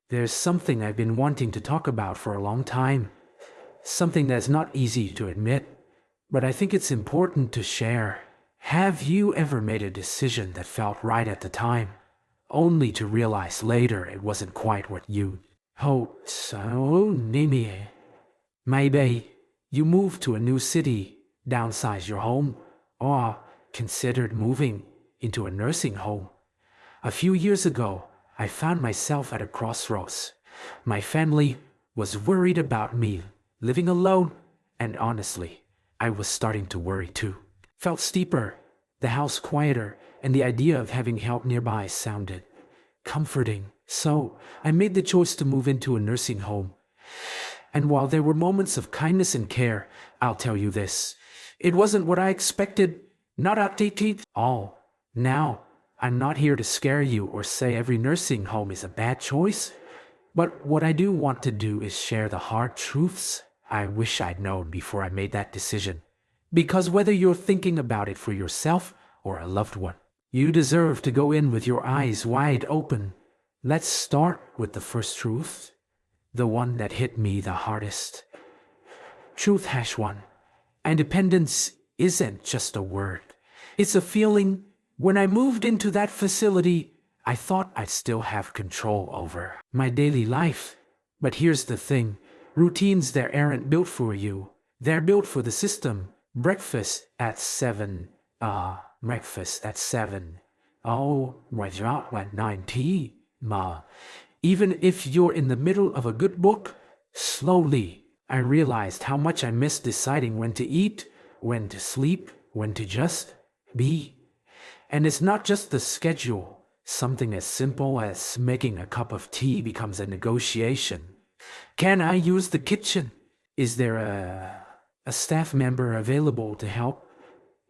There's something I've been wanting to talk about for a long time. Something that's not easy to admit, but I think it's important to share. Have you ever made a decision that felt right at the time, only to realize later it wasn't quite what you hoped? So, maybe you moved to a new city, downsized your home, or considered moving into a nursing home. A few years ago, I found myself at a crossroads. My family was worried about me living alone, and honestly, I was starting to worry too. Felt steeper, the house quieter, and the idea of having help nearby sounded comforting. So I made the choice to move into a nursing home. And while there were moments of kindness and care, I'll tell you this, it wasn't what I expected, not outdated all. Now, I'm not here to scare you or say every nursing home is a bad choice, but what I do want to do is share the hard truths I wish I'd known before I made that decision. Because whether you're thinking about it for yourself or a loved one, you deserve to go in with your eyes wide open. Let's start with the first truth, the one that hit me the hardest. Truth #1. Independence isn't just a word. It's a feeling. When I moved into that facility, I thought I'd still have control over my daily life. But here's the thing. Routines there aren't built for you. They're built for the system. Breakfast at 7. Breakfast at 7. Oh, right at 9 ma. Even if you're in the middle of a good book, slowly, I realized how much I missed deciding when to eat, when to sleep, when to just be. And it's not just the schedule. Something as simple as making a cup of tea becomes a negotiation. Can I use the kitchen? Is there a staff member available to help?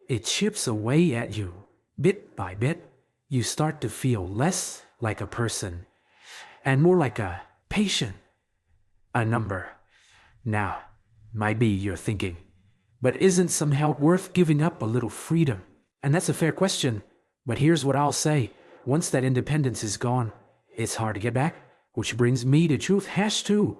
It chips away at you. Bit by bit, you start to feel less like a person and more like a patient, a number. Now, maybe you're thinking, but isn't some help worth giving up a little freedom? And that's a fair question, but here's what I'll say. Once that independence is gone, it's hard to get back, which brings me to truth #2.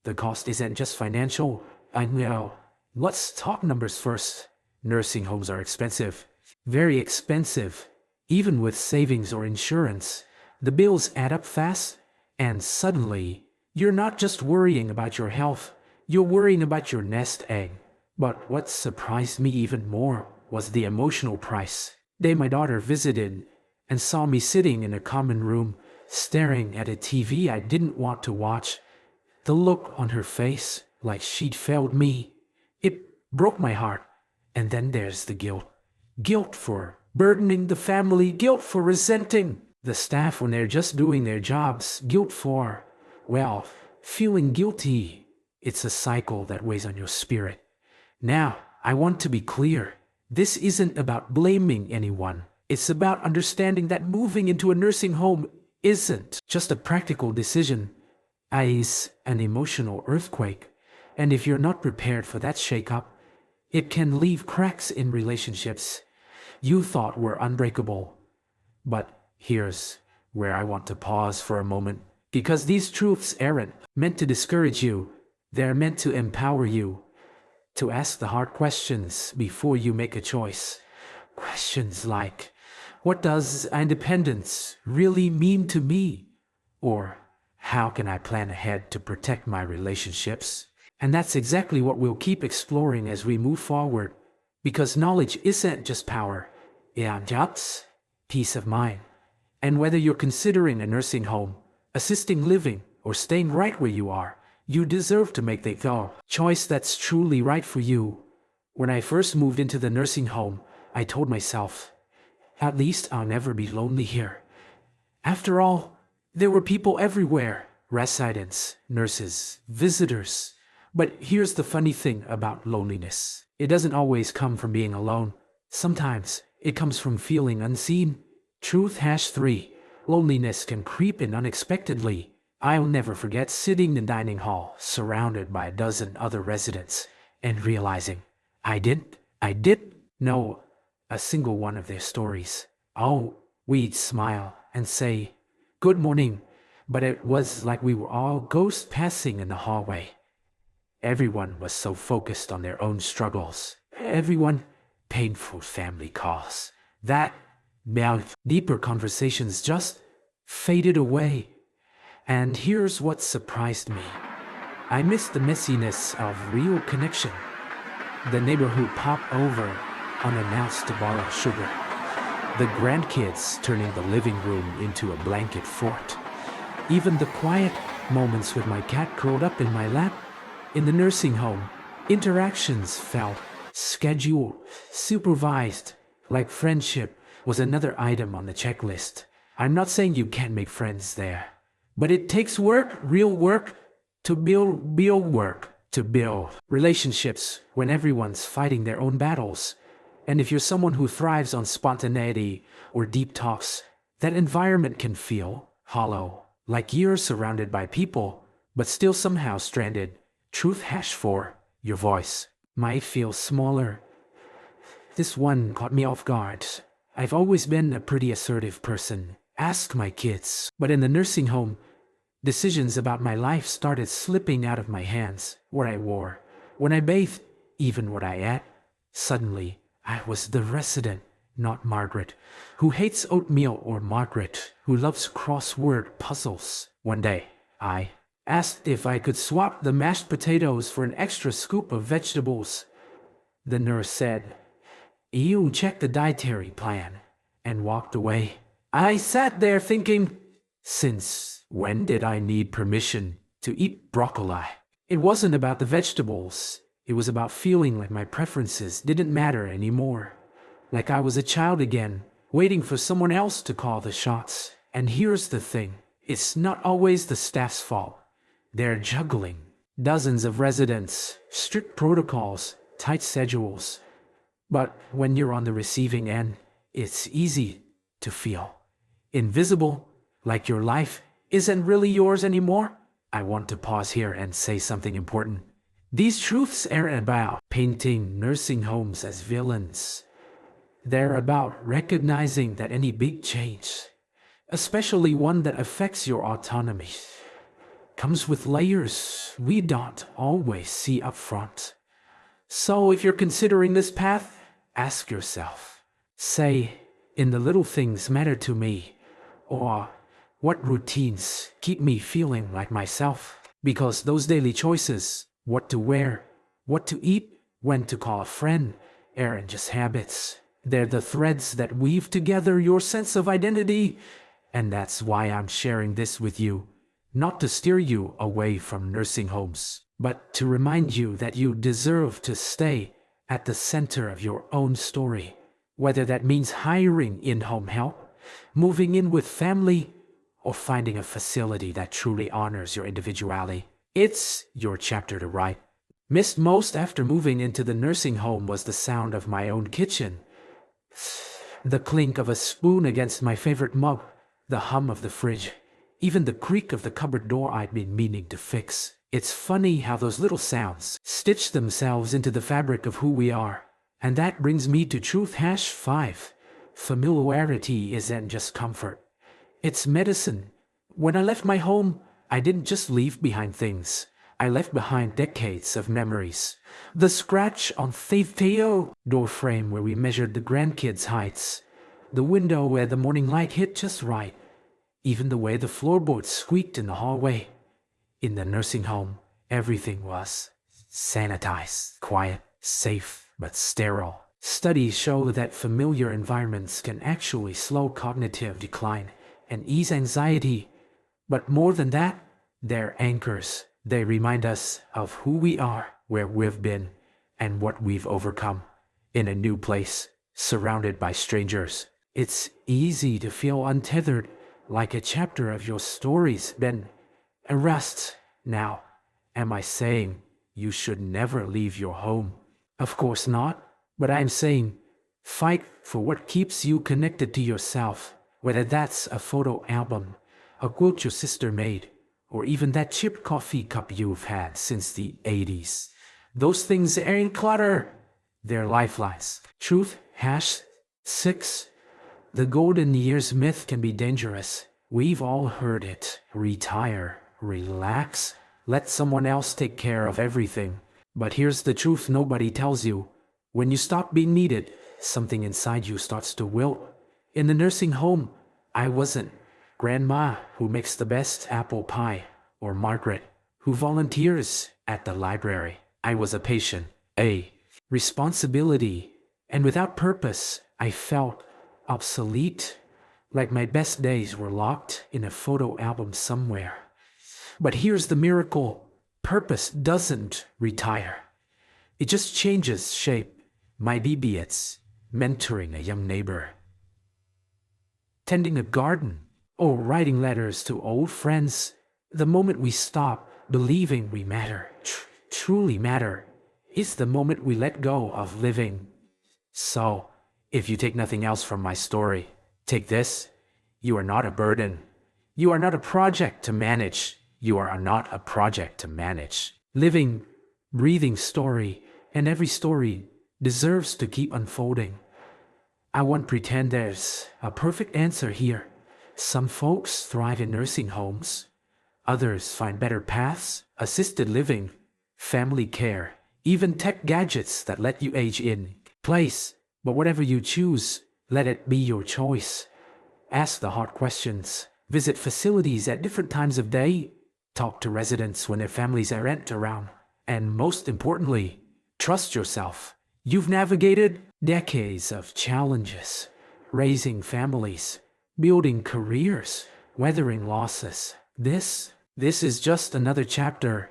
The cost isn't just financial. I know. Let's talk numbers first. Nursing homes are expensive, very expensive. Even with savings or insurance, the bills add up fast, and suddenly, you're not just worrying about your health, you're worrying about your nest egg. But what surprised me even more was the emotional price. Day my daughter visited and saw me sitting in a common room, staring at a TV I didn't want to watch. The look on her face, like she'd failed me, it broke my heart. And then there's the guilt. Guilt for burdening the family, guilt for resenting the staff when they're just doing their jobs, guilt for, well, feeling guilty. It's a cycle that weighs on your spirit. Now, I want to be clear. This isn't about blaming anyone. It's about understanding that moving into a nursing home isn't just a practical decision. It's an emotional earthquake. And if you're not prepared for that shakeup, it can leave cracks in relationships you thought were unbreakable. But here's where I want to pause for a moment, because these truths aren't meant to discourage you. They're meant to empower you to ask the hard questions before you make a choice. Questions like, what does independence really mean to me? Or, how can I plan ahead to protect my relationships? And that's exactly what we'll keep exploring as we move forward. Because knowledge isn't just power, it's peace of mind. And whether you're considering a nursing home, assisting living, or staying right where you are, you deserve to make the choice that's truly right for you. When I first moved into the nursing home, I told myself, at least I'll never be lonely here. After all, there were people everywhere, residents, nurses, visitors. But here's the funny thing about loneliness. It doesn't always come from being alone. Sometimes it comes from feeling unseen. Truth #3. Loneliness can creep in unexpectedly. I'll never forget sitting in the dining hall, surrounded by a dozen other residents, and realizing I didn't know a single one of their stories. Oh, we'd smile and say, "Good morning," but it was like we were all ghosts passing in the hallway. Everyone was so focused on their own struggles. Everyone painful family calls. That deeper conversations just faded away. And here's what surprised me. I missed the messiness of real connection. The neighbor who popped over unannounced to borrow sugar. The grandkids turning the living room into a blanket fort. Even the quiet moments with my cat curled up in my lap. In the nursing home, interactions felt scheduled, supervised, like friendship was another item on the checklist. I'm not saying you can't make friends there, but it takes work, real work, to build relationships when everyone's fighting their own battles. And if you're someone who thrives on spontaneity or deep talks, that environment can feel hollow, like you're surrounded by people, but still somehow stranded. Truth hash 4, your voice might feel smaller. This one caught me off guard. I've always been a pretty assertive person. Ask my kids. But in the nursing home, decisions about my life started slipping out of my hands. What I wore, when I bathed, even what I ate. Suddenly, I was the resident, not Margaret, who hates oatmeal, or Margaret, who loves crossword puzzles. One day, I asked if I could swap the mashed potatoes for an extra scoop of vegetables. The nurse said, "You check the dietary plan," and walked away. I sat there thinking, since when did I need permission to eat broccoli? It wasn't about the vegetables. It was about feeling like my preferences didn't matter anymore. Like I was a child again, waiting for someone else to call the shots. And here's the thing. It's not always the staff's fault. They're juggling dozens of residents, strict protocols, tight schedules. But when you're on the receiving end, it's easy to feel invisible, like your life isn't really yours anymore. I want to pause here and say something important. These truths aren't about painting nursing homes as villains. They're about recognizing that any big change, especially one that affects your autonomy, comes with layers we don't always see up front. So if you're considering this path, ask yourself, say, in the little things matter to me, or what routines keep me feeling like myself? Because those daily choices, what to wear, what to eat, when to call a friend, aren't just habits. They're the threads that weave together your sense of identity. And that's why I'm sharing this with you. Not to steer you away from nursing homes, but to remind you that you deserve to stay at the center of your own story. Whether that means hiring in-home help, moving in with family, or finding a facility that truly honors your individuality. It's your chapter to write. Missed most after moving into the nursing home was the sound of my own kitchen. The clink of a spoon against my favorite mug, the hum of the fridge, even the creak of the cupboard door I'd been meaning to fix. It's funny how those little sounds stitch themselves into the fabric of who we are. And that brings me to truth hash 5. Familiarity isn't just comfort. It's medicine. When I left my home, I didn't just leave behind things. I left behind decades of memories. The scratch on the door frame where we measured the grandkids' heights. The window where the morning light hit just right. Even the way the floorboards squeaked in the hallway. In the nursing home, everything was sanitized, quiet, safe, but sterile. Studies show that familiar environments can actually slow cognitive decline and ease anxiety. But more than that, they're anchors. They remind us of who we are, where we've been, and what we've overcome. In a new place, surrounded by strangers, it's easy to feel untethered, like a chapter of your story's been erased. Now, am I saying you should never leave your home? Of course not, but I'm saying fight for what keeps you connected to yourself, whether that's a photo album, a quilt your sister made, or even that chipped coffee cup you've had since the 80s. Those things aren't clutter, they're lifelines. Truth hash 6. The golden years myth can be dangerous. We've all heard it. Retire, relax, let someone else take care of everything. But here's the truth nobody tells you. When you stop being needed, something inside you starts to wilt. In the nursing home, I wasn't Grandma who makes the best apple pie, or Margaret who volunteers at the library. I was a patient, a responsibility, and without purpose, I felt obsolete, like my best days were locked in a photo album somewhere. But here's the miracle. Purpose doesn't retire. It just changes shape. Maybe it's mentoring a young neighbor, tending a garden, or writing letters to old friends. The moment we stop believing we matter, truly matter, is the moment we let go of living. So, if you take nothing else from my story, take this. You are not a burden. You are not a project to manage. You are not a project to manage. Living, breathing story, and every story deserves to keep unfolding. I won't pretend there's a perfect answer here. Some folks thrive in nursing homes. Others find better paths, assisted living, family care, even tech gadgets that let you age in place. But whatever you choose, let it be your choice. Ask the hard questions. Visit facilities at different times of day. Talk to residents when their families aren't around. And most importantly, trust yourself. You've navigated decades of challenges, raising families, building careers, weathering losses. This is just another chapter,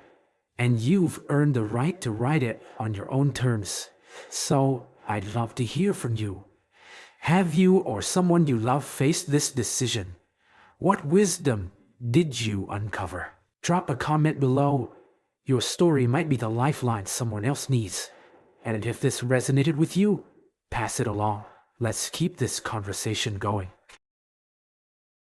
and you've earned the right to write it on your own terms. So, I'd love to hear from you. Have you or someone you love faced this decision? What wisdom did you uncover? Drop a comment below. Your story might be the lifeline someone else needs. And if this resonated with you, pass it along. Let's keep this conversation going.